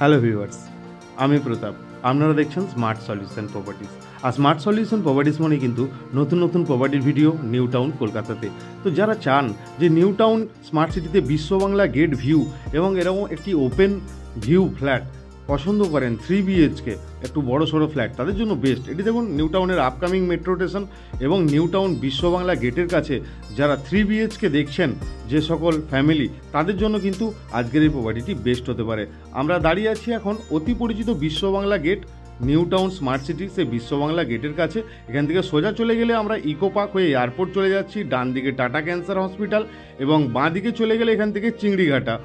Hello viewers, আমি প্রতাপ। আপনারা দেখছেন স্মার্ট সলিউশন প্রপার্টিস। আর স্মার্ট সলিউশন প্রপার্টিস মানে কিন্তু নতুন নতুন প্রপার্টির ভিডিও নিউ টাউন কলকাতাতে। তো যারা চান যে নিউ টাউন স্মার্ট সিটিতে বিশ্ববাংলা গেট ভিউ এবং এরকম একটি ওপেন ভিউ ফ্ল্যাট পছন্দ করেন, 3 BHK একটু বড় সড়ো ফ্ল্যাট, তাদের জন্য বেস্ট। এটি দেখুন নিউ টাউনের আপকামিং মেট্রো স্টেশন এবং নিউ টাউন বিশ্ববাংলা গেটের কাছে যারা 3 BHK দেখছেন যে সকল ফ্যামিলি, তাদের জন্য কিন্তু আজকের এই প্রপার্টিটি বেস্ট হতে পারে। আমরা দাঁড়িয়ে আছি এখন অতি পরিচিত Biswa Bangla gate, New Town smart city সেই বিশ্ববাংলা গেটের কাছে। এখান থেকে সোজা চলে গেলে আমরা ইকো পার্ক হয়ে এয়ারপোর্ট চলে যাচ্ছি, ডান দিকে টাটা ক্যান্সার হসপিটাল এবং বাঁ দিকে চলে গেলে এখান থেকে চিংড়িঘাটা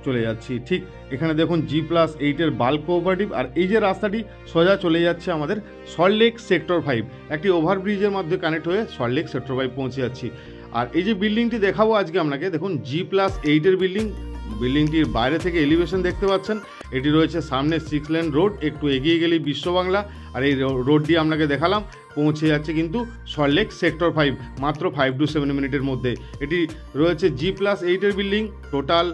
চলে যাচ্ছি। ঠিক এখানে দেখুন G+8 বাল্ক কোঅপারেটিভ। আর এই যে রাস্তাটি সোজা চলে যাচ্ছে আমাদের সল্টলেক সেক্টর 5, একটি ওভারব্রিজের মধ্যে কানেক্ট হয়ে সল্টলেক সেক্টর 5 পৌঁছে যাচ্ছি। আর এই যে বিল্ডিংটি দেখাবো আজকে আপনাকে, দেখুন G+8 বিল্ডিং। বিল্ডিংটির বাইরে থেকে এলিভেশন দেখতে পাচ্ছেন। এটি রয়েছে সামনে 6 লেন রোড, একটু এগিয়ে গেলেই বিশ্ববাংলা। আর এই রোড দিয়ে আপনাকে দেখালাম পৌঁছে যাচ্ছে কিন্তু সল্টলেক সেক্টর 5, মাত্র 5 to 7 মিনিটের মধ্যে। এটি রয়েছে G+8 বিল্ডিং। টোটাল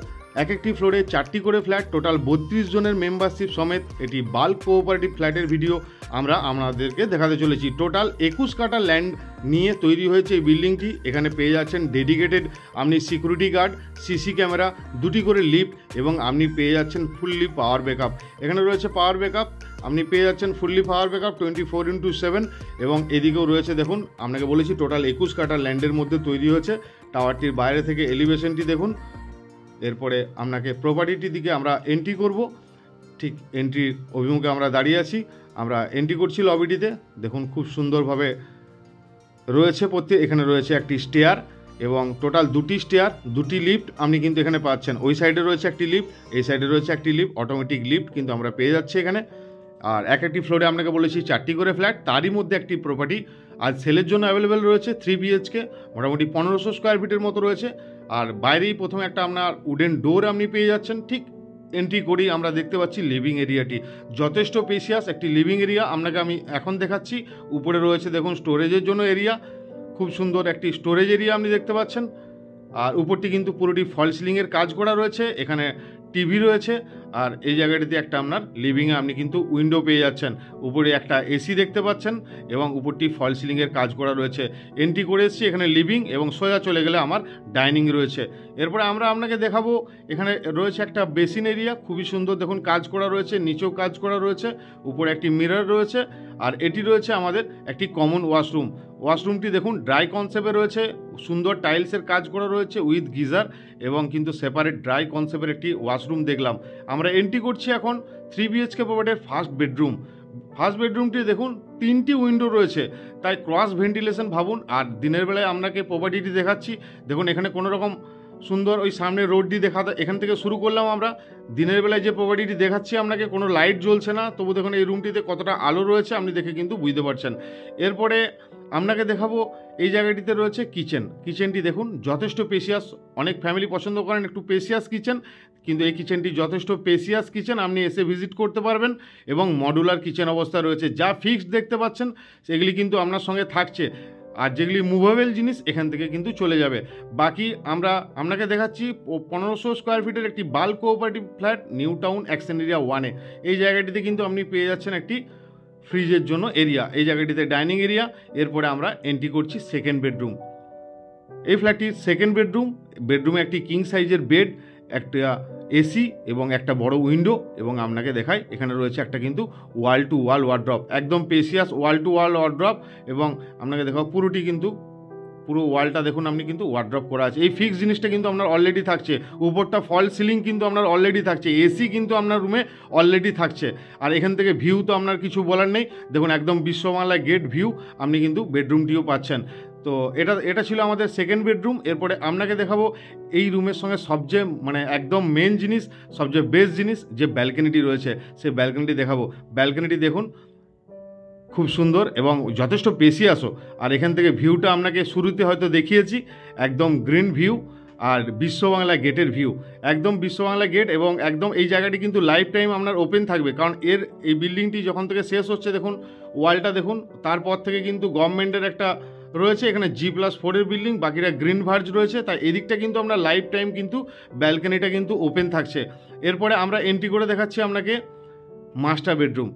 একটি ফ্লোরে 4টি করে ফ্ল্যাট, টোটাল 32 জনের মেম্বারশিপ সমেত এটি বাল্ক কোঅপারেটিভ ফ্ল্যাটের ভিডিও আমরা আপনাদেরকে দেখাতে চলেছি। টোটাল 21 কাঠা ল্যান্ড নিয়ে তৈরি হয়েছে এই বিল্ডিংটি। এখানে পেয়ে যাচ্ছেন ডেডিকেটেড আপনি সিকিউরিটি গার্ড, সিসি ক্যামেরা, 2টি করে লিফট এবং আপনি পেয়ে যাচ্ছেন ফুললি পাওয়ার ব্যাকআপ। এখানে রয়েছে পাওয়ার ব্যাকআপ, আপনি পেয়ে যাচ্ছেন ফুললি পাওয়ার ব্যাকআপ 24x7। এবং এদিকেও রয়েছে, দেখুন আপনাকে বলেছি টোটাল 21 কাঠা ল্যান্ডের মধ্যে তৈরি হয়েছে। টাওয়ারটির বাইরে থেকে এলিভেশনটি দেখুন। এরপরে আপনাকে প্রপার্টিটির দিকে আমরা এন্ট্রি করব। ঠিক এন্ট্রির অভিমুখে আমরা দাঁড়িয়ে আছি, আমরা এন্ট্রি করছি লবিটিতে। দেখুন খুব সুন্দরভাবে রয়েছে এখানে রয়েছে একটি স্টেয়ার এবং টোটাল 2টি স্টেয়ার, 2টি লিফট আপনি কিন্তু এখানে পাচ্ছেন। ওই সাইডে রয়েছে একটি লিফট, এই সাইডে রয়েছে একটি লিফট, অটোমেটিক লিফট কিন্তু আমরা পেয়ে যাচ্ছি এখানে। আর একটি ফ্লোরে আপনাকে বলেছি 4টি করে ফ্ল্যাট, তারই মধ্যে একটি প্রপার্টি আজ সেলের জন্য অ্যাভেলেবেল রয়েছে 3 BHK, মোটামুটি 1500 স্কোয়ার ফিটের মতো রয়েছে। আর বাইরেই প্রথমে একটা আপনার উডেন ডোর আপনি পেয়ে যাচ্ছেন। ঠিক এন্ট্রি করেই আমরা দেখতে পাচ্ছি লিভিং এরিয়াটি যথেষ্ট স্পেশিয়াস একটি লিভিং এরিয়া আপনাকে আমি এখন দেখাচ্ছি। উপরে রয়েছে দেখুন স্টোরেজের জন্য এরিয়া, খুব সুন্দর একটি স্টোরেজ এরিয়া আপনি দেখতে পাচ্ছেন। আর উপরটি কিন্তু পুরোটি ফল সিলিংয়ের কাজ করা রয়েছে, এখানে টিভি রয়েছে। আর এই জায়গাটিতে একটা আপনার লিভিংয়ে আপনি কিন্তু উইন্ডো পেয়ে যাচ্ছেন, উপরে একটা এসি দেখতে পাচ্ছেন এবং উপরটি ফল সিলিংয়ের কাজ করা রয়েছে। এন্ট্রি করে এসেছি, এখানে লিভিং এবং সোজা চলে গেলে আমার ডাইনিং রয়েছে। এরপরে আমরা আপনাকে দেখাবো এখানে রয়েছে একটা বেসিন এরিয়া, খুবই সুন্দর দেখুন কাজ করা রয়েছে, নিচেও কাজ করা রয়েছে, উপরে একটি মিরর রয়েছে। আর এটি রয়েছে আমাদের একটি কমন ওয়াশরুম। ওয়াশরুমটি দেখুন ড্রাই কনসেপ্টে রয়েছে, সুন্দর টাইলসের কাজ করা রয়েছে উইথ গিজার এবং কিন্তু সেপারেট ড্রাই কনসেপ্টের একটি ওয়াশরুম দেখলাম। আমরা এন্ট্রি করছি এখন 3 BHK প্রপার্টির ফার্স্ট বেডরুম। ফার্স্ট বেডরুমটি দেখুন 3টি উইন্ডো রয়েছে, তাই ক্রস ভেন্টিলেশন ভাবুন। আর দিনের বেলায় আপনাকে প্রপার্টিটি দেখাচ্ছি, দেখুন এখানে কোনো রকম সুন্দর ওই সামনে রোড দিয়ে এখান থেকে শুরু করলাম আমরা। দিনের বেলায় যে প্রপার্টিটি দেখাচ্ছি আপনাকে কোনো লাইট জ্বলছে না, তবু দেখুন এই রুমটিতে কতটা আলো রয়েছে আপনি দেখে কিন্তু বুঝতে পারছেন। এরপরে আপনাকে দেখাবো এই জায়গাটিতে রয়েছে কিচেন। কিচেনটি দেখুন যথেষ্ট স্পেশিয়াস, অনেক ফ্যামিলি পছন্দ করেন একটু স্পেশিয়াস কিচেন, কিন্তু এই কিচেনটি যথেষ্ট স্পেশিয়াস কিচেন, আপনি এসে ভিজিট করতে পারবেন। এবং মডুলার কিচেন অবস্থা রয়েছে, যা ফিক্সড দেখতে পাচ্ছেন সেগুলি কিন্তু আপনার সঙ্গে থাকছে, আর যেগুলি মুভেবল জিনিস এখান থেকে কিন্তু চলে যাবে। বাকি আমরা আপনাকে দেখাচ্ছি 1500 স্কোয়ার ফিটের একটি bulk cooperative flat New Town action area 1-এ। এই জায়গাটিতে কিন্তু আপনি পেয়ে যাচ্ছেন একটি ফ্রিজের জন্য এরিয়া, এই জায়গাটিতে ডাইনিং এরিয়া। এরপরে আমরা এন্ট্রি করছি সেকেন্ড বেডরুম। এই ফ্ল্যাটটির সেকেন্ড বেডরুমে একটি কিং সাইজের বেড, একটা এসি এবং একটা বড় উইন্ডো। এবং আপনাকে দেখাই এখানে রয়েছে একটা কিন্তু ওয়াল টু ওয়াল ওয়ার্ড্রপ, একদম spacious wall to all wardrobe. এবং আপনাকে দেখাও পুরোটি কিন্তু পুরো ওয়ালটা দেখুন আপনি কিন্তু ওয়ার্ড্রপ করা আছে। এই ফিক্স জিনিসটা কিন্তু আপনার অলরেডি থাকছে, উপরটা ফল সিলিং কিন্তু আপনার অলরেডি থাকছে, এসি কিন্তু আপনার রুমে অলরেডি থাকছে। আর এখান থেকে ভিউ তো আপনার কিছু বলার নেই, দেখুন একদম বিশ্ববাংলা গেট ভিউ আপনি কিন্তু বেডরুমটিও পাচ্ছেন। তো এটা ছিল আমাদের সেকেন্ড বেডরুম। এরপরে আপনাকে দেখাবো এই রুমের সঙ্গে সবচেয়ে একদম মেন জিনিস, সবচেয়ে বেস্ট জিনিস যে ব্যালকনিটি রয়েছে, সেই ব্যালকনিটি দেখাবো। ব্যালকনিটি দেখুন খুব সুন্দর এবং যথেষ্ট স্পেশিয়াসও। আর এখান থেকে ভিউটা আপনাকে শুরুতে হয়তো দেখিয়েছি, একদম গ্রিন ভিউ আর বিশ্ববাংলা গেটের ভিউ, একদম বিশ্ববাংলা গেট। এবং একদম এই জায়গাটি কিন্তু লাইফ টাইম আপনার ওপেন থাকবে, কারণ এই বিল্ডিংটি যখন থেকে শেষ হচ্ছে দেখুন ওয়ালটা দেখুন, তারপর থেকে কিন্তু গভর্নমেন্টের একটা রয়েছে, এখানে G+4 বিল্ডিং, বাকিরা গ্রিন ভার্জ রয়েছে, তাই এদিকটা কিন্তু আমরা লাইফ টাইম কিন্তু ব্যালকনিটা কিন্তু ওপেন থাকছে। এরপরে আমরা এন্ট্রি করে দেখাচ্ছি আপনাকে মাস্টার বেডরুম।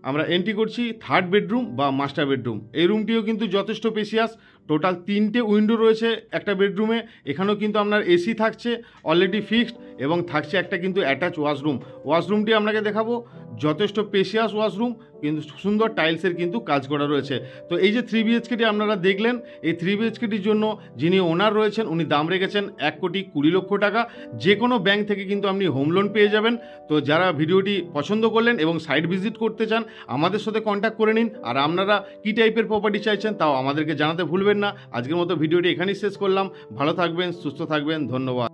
আমরা এন্ট্রি করছি 3rd বেডরুম বা মাস্টার বেডরুম। এই রুমটিও কিন্তু যথেষ্ট স্পেশিয়াস, টোটাল 3টে উইন্ডো রয়েছে একটা বেডরুমে। এখানেও কিন্তু আপনার এসি থাকছে অলরেডি ফিক্সড, এবং থাকছে একটা কিন্তু অ্যাটাচ ওয়াশরুম। ওয়াশরুমটি আপনাকে দেখাবো, যথেষ্ট স্পেশিয়াস ওয়াশরুম, কিন্তু সুন্দর টাইলসের কিন্তু কাজ করা রয়েছে। তো এই যে 3 BHKটি আপনারা দেখলেন, এই 3 BHKটির জন্য যিনি ওনার রয়েছেন উনি দাম রেখেছেন 1,20,00,000 টাকা। যে কোনো ব্যাংক থেকে কিন্তু আপনি হোম লোন পেয়ে যাবেন। তো যারা ভিডিওটি পছন্দ করলেন এবং সাইট ভিজিট করতে চান, আমাদের সাথে কন্ট্যাক্ট করে নিন। আর আপনারা কী টাইপের প্রপার্টি চাইছেন তাও আমাদেরকে জানাতে ভুলবেন না। আজকের মতো ভিডিওটি এখানেই শেষ করলাম। ভালো থাকবেন, সুস্থ থাকবেন, ধন্যবাদ।